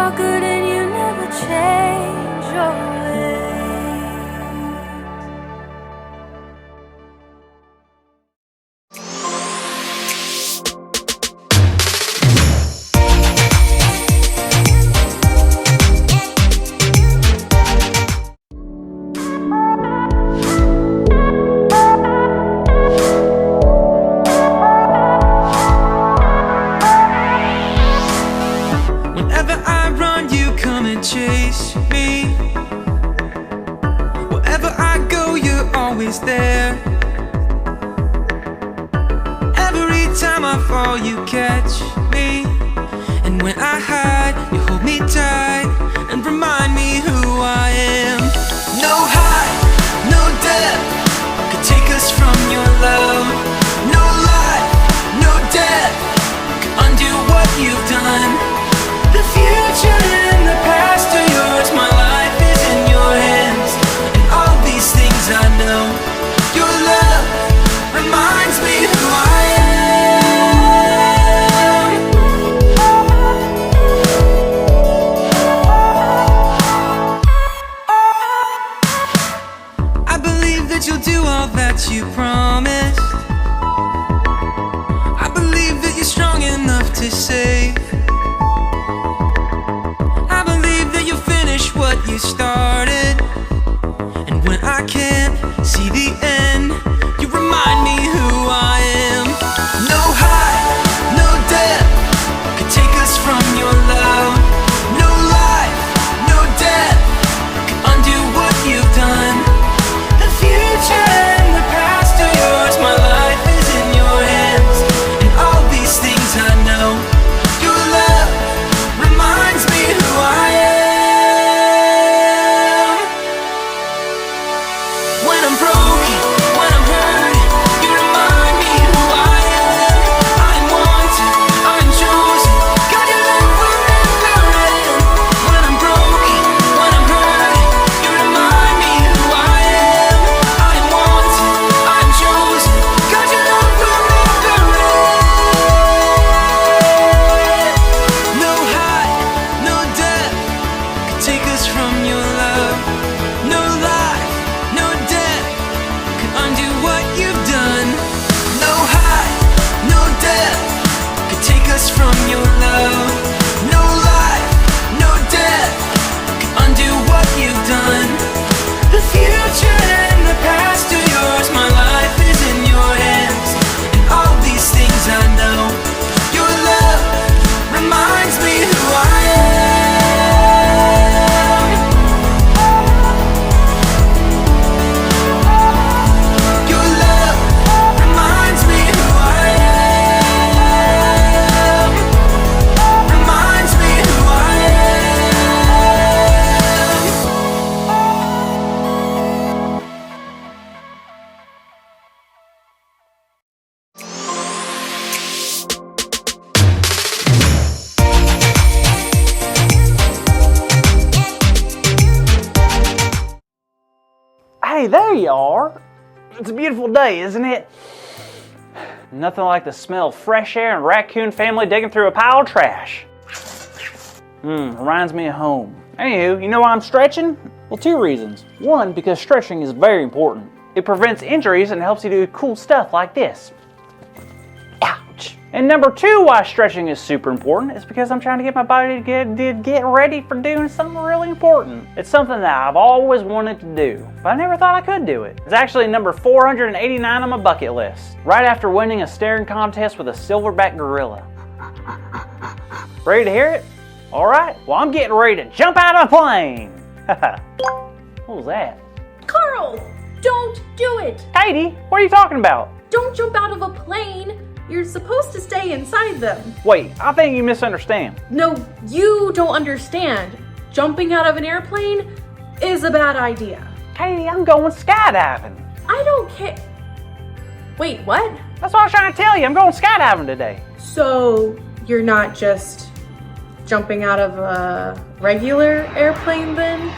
conquered and you never change your ways. Whenever I run, you come and chase me. Wherever I go, you're always there. Every time I fall, you catch me. And when I hide, you hold me tight and remind me who I am. No height, no depth could take us from your love. No life, no death could undo what you've done. The future and the past are yours. My life is in your hands, and all these things I know. Your love reminds me who I am. I believe that you'll do all that you promised. I believe that you're strong enough to save. What you started, and when I can't see the end, you remind me who I am. No height, no depth could take us from your love. No life, no death could undo what you've done. The future and the past are yours. My life is in your hands, and all these things I know. Your love reminds me who I am. When I'm broken, when I'm hurt, you remind me who I am. I'm wanted, I'm chosen. God, your love will never end. When I'm broken, when I'm hurt, you remind me who I am. I'm wanted, I'm chosen. God, your love will never end. No height, no depth could take us from your love. No life, no death could undo what you've done. No height, no depth could take us from your love. No life, no death could undo what you've done. The future and the past are yours. My life is in your hands, and all these things I know. Your love reminds me who I am. Your love reminds me who I am. Reminds me who I Hey, there you are. It's a beautiful day, isn't it? Nothing like the smell of fresh air and a raccoon family digging through a pile of trash. Reminds me of home. Anywho, you know why I'm stretching? Well, 2 reasons. 1, because stretching is very important. It prevents injuries and helps you do cool stuff like this. Ouch. And number 2, why stretching is super important is because I'm trying to get my body to get ready for doing something really important. It's something that I've always wanted to do, but I never thought I could do it. It's actually number 489 on my bucket list, right after winning a staring contest with a silverback gorilla. Ready to hear it? All right, well, I'm getting ready to jump out of a plane. What was that? Carl, don't do it. Katie, what are you talking about? Don't jump out of a plane. You're supposed to stay inside them. Wait, I think you misunderstand. No, you don't understand. Jumping out of an airplane is a bad idea. Katie, I'm going skydiving. I don't care. Wait, what? That's what I was trying to tell you. I'm going skydiving today. So you're not just jumping out of a regular airplane then?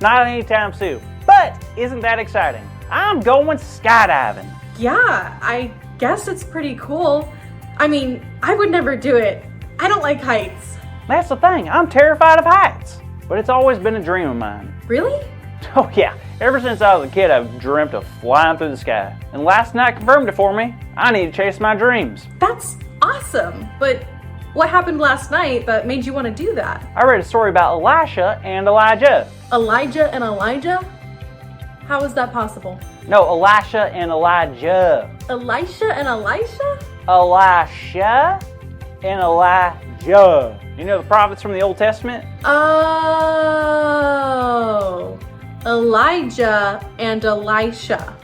Not anytime soon. But isn't that exciting? I'm going skydiving. Yeah, I guess it's pretty cool. I mean, I would never do it. I don't like heights. That's the thing, I'm terrified of heights. But it's always been a dream of mine. Really? Oh yeah, ever since I was a kid I've dreamt of flying through the sky. And last night confirmed it for me. I need to chase my dreams. That's awesome, but what happened last night that made you want to do that? I read a story about Elisha and Elijah. Elijah and Elijah? How is that possible? No, Elisha and Elijah. Elisha and Elisha? Elisha and Elijah. You know the prophets from the Old Testament? Oh, Elijah and Elisha.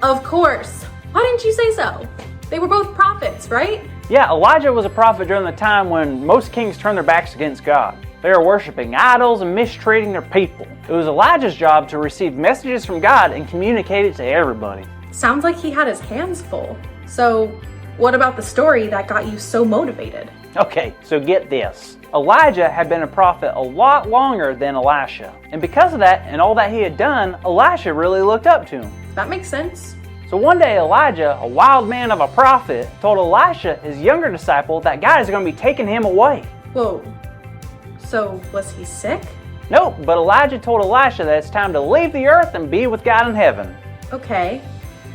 Of course. Why didn't you say so? They were both prophets, right? Yeah, Elijah was a prophet during the time when most kings turned their backs against God. They were worshiping idols and mistreating their people. It was Elijah's job to receive messages from God and communicate it to everybody. Sounds like he had his hands full. So, what about the story that got you so motivated? Okay, so get this. Elijah had been a prophet a lot longer than Elisha. And because of that and all that he had done, Elisha really looked up to him. That makes sense. So one day Elijah, a wild man of a prophet, told Elisha, his younger disciple, that God is going to be taking him away. Whoa. So, was he sick? Nope, but Elijah told Elisha that it's time to leave the earth and be with God in heaven. Okay.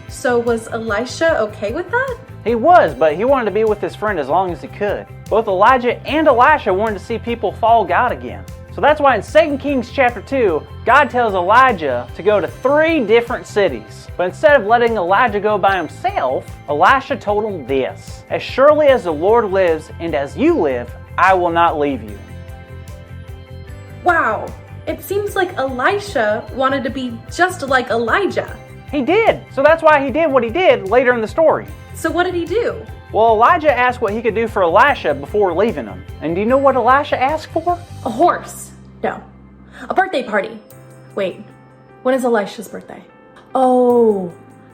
So, was Elisha okay with that? He was, but he wanted to be with his friend as long as he could. Both Elijah and Elisha wanted to see people follow God again. So that's why in 2 Kings chapter 2, God tells Elijah to go to 3 different cities. But instead of letting Elijah go by himself, Elisha told him this: "As surely as the Lord lives and as you live, I will not leave you." Wow. It seems like Elisha wanted to be just like Elijah. He did. So that's why he did what he did later in the story. So what did he do? Well, Elijah asked what he could do for Elisha before leaving him. And do you know what Elisha asked for? A horse. No. A birthday party. Wait, when is Elisha's birthday? Oh,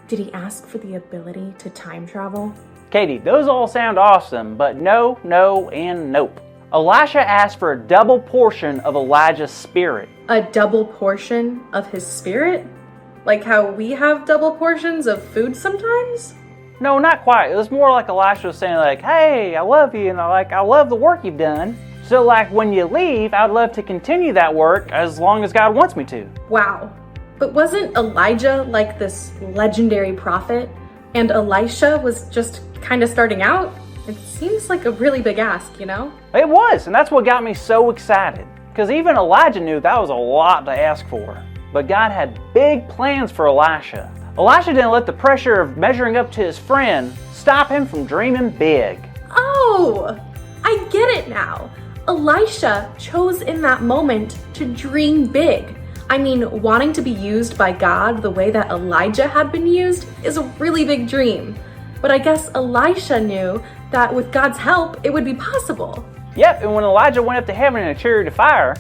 did he ask for the ability to time travel? Katie, those all sound awesome, but no, no, and nope. Elisha asked for a double portion of Elijah's spirit. A double portion of his spirit? Like how we have double portions of food sometimes? No, not quite. It was more like Elisha was saying like, "Hey, I love you, and I love the work you've done. So like when you leave, I'd love to continue that work as long as God wants me to." Wow. But wasn't Elijah like this legendary prophet? And Elisha was just kind of starting out? It seems like a really big ask, you know? It was, and that's what got me so excited. Because even Elijah knew that was a lot to ask for. But God had big plans for Elisha. Elisha didn't let the pressure of measuring up to his friend stop him from dreaming big. Oh, I get it now. Elisha chose in that moment to dream big. I mean, wanting to be used by God the way that Elijah had been used is a really big dream. But I guess Elisha knew that with God's help, it would be possible. Yep, and when Elijah went up to heaven in a chariot of fire,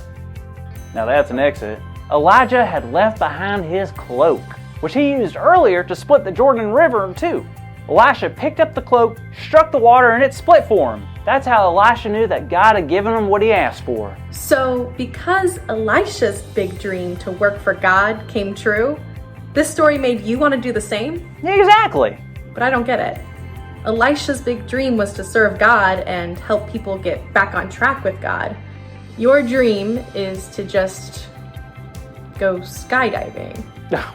now that's an exit, Elijah had left behind his cloak, which he used earlier to split the Jordan River in two. Elisha picked up the cloak, struck the water, and it split for him. That's how Elisha knew that God had given him what he asked for. So, because Elisha's big dream to work for God came true, this story made you want to do the same? Exactly. But I don't get it. Elisha's big dream was to serve God and help people get back on track with God. Your dream is to just go skydiving.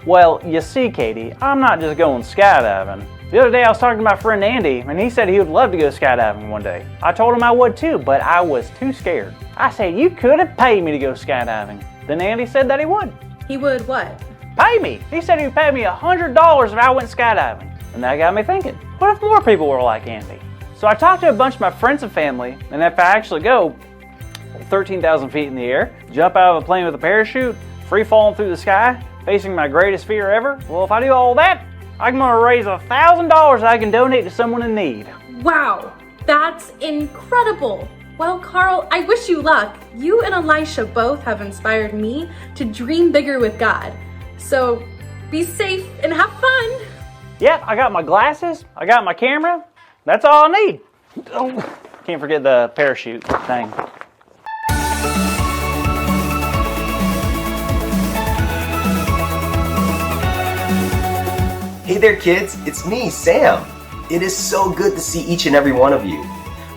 Well, you see, Katie, I'm not just going skydiving. The other day I was talking to my friend Andy, and he said he would love to go skydiving one day. I told him I would too, but I was too scared. I said, "You could have paid me to go skydiving." Then Andy said that he would. He would what? Pay me. He said he would pay me $100 if I went skydiving. And that got me thinking, what if more people were like Andy? So I talked to a bunch of my friends and family, and if I actually go 13,000 feet in the air, jump out of a plane with a parachute, free falling through the sky, facing my greatest fear ever, well, if I do all that, I'm gonna raise $1,000 I can donate to someone in need. Wow, that's incredible. Well, Carl, I wish you luck. You and Elisha both have inspired me to dream bigger with God. So be safe and have fun. Yep, I got my glasses, I got my camera, that's all I need. Oh, can't forget the parachute thing. Hey there kids, it's me, Sam. It is so good to see each and every one of you.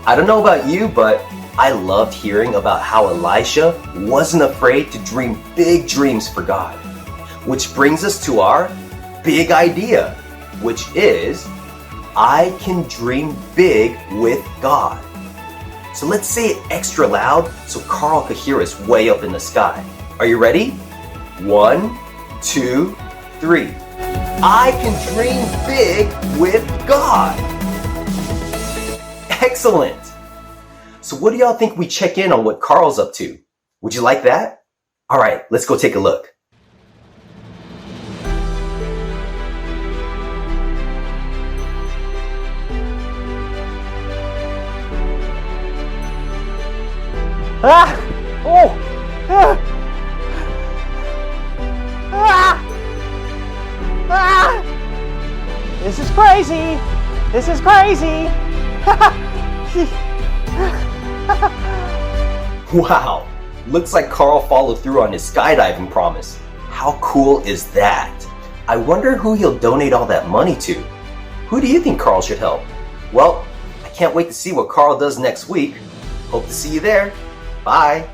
I don't know about you, but I loved hearing about how Elisha wasn't afraid to dream big dreams for God. Which brings us to our big idea, which is, I can dream big with God. So let's say it extra loud so Carl could hear us way up in the sky. Are you ready? 1, 2, 3. I can dream big with God. Excellent. So what do y'all think we check in on what Carl's up to? Would you like that? All right, let's go take a look. Ah! Oh! Ah! Ah! Ah! This is crazy! This is crazy! Wow, looks like Carl followed through on his skydiving promise. How cool is that? I wonder who he'll donate all that money to. Who do you think Carl should help? Well, I can't wait to see what Carl does next week. Hope to see you there. Bye.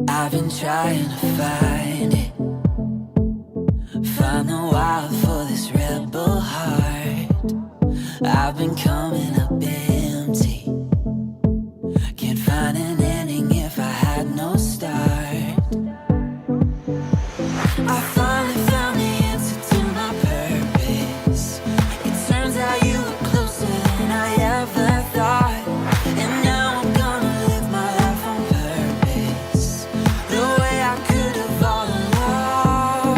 I've been trying to find it, find the wild for this rebel heart. I've been coming up empty, can't find an ending if I had no start. I finally found the answer to my purpose. It turns out you were closer than I ever thought. And now I'm gonna live my life on purpose, the way I could have all along.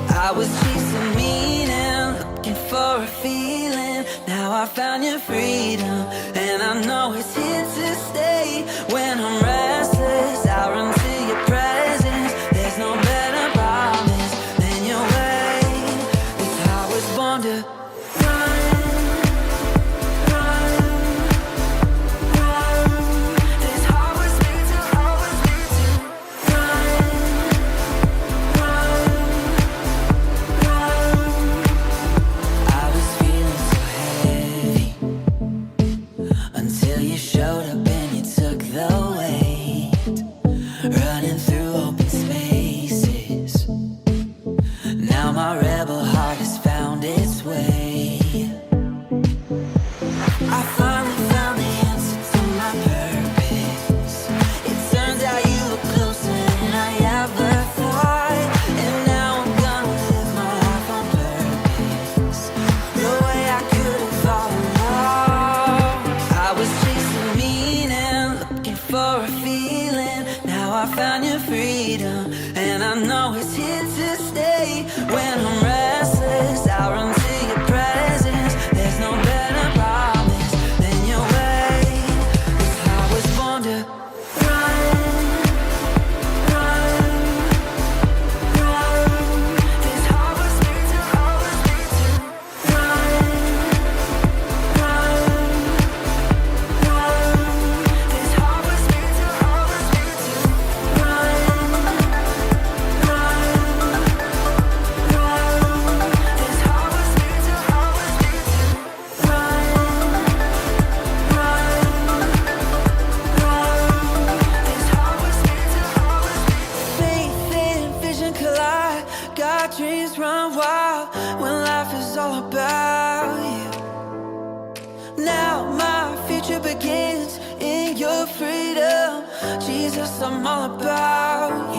I was chasing meaning, looking for a feeling. Now I found your freedom, and I know it's here to stay. When I'm restless, I run to your presence. There's no better promise than your way. 'Cause I was born to run, run, run. This heart was made to, heart was made to run, run, run. I was feeling so heavy until you showed up and you took the weight, running through open spaces. Now my rebel heart has found its way. I finally found the answer to my purpose. It turns out you were closer than I ever thought. And now I'm gonna live my life on purpose, the way I could have all along. I was chasing meaning, looking for a feeling. Now I found your freedom, and I know it's here to stay. When I'm restless, I run to your presence. There's no better promise than your way. 'Cause I was born to run, run, run. This heart was made to, heart was made to run, run, run. This heart was made to, heart was made to run, run, run. This heart was made to, heart was made to run, run, run. This heart was made to, heart was made to. Faith and vision collide, got dreams run wild when life is all about you. Now my future begins in your freedom. Jesus, I'm all about you.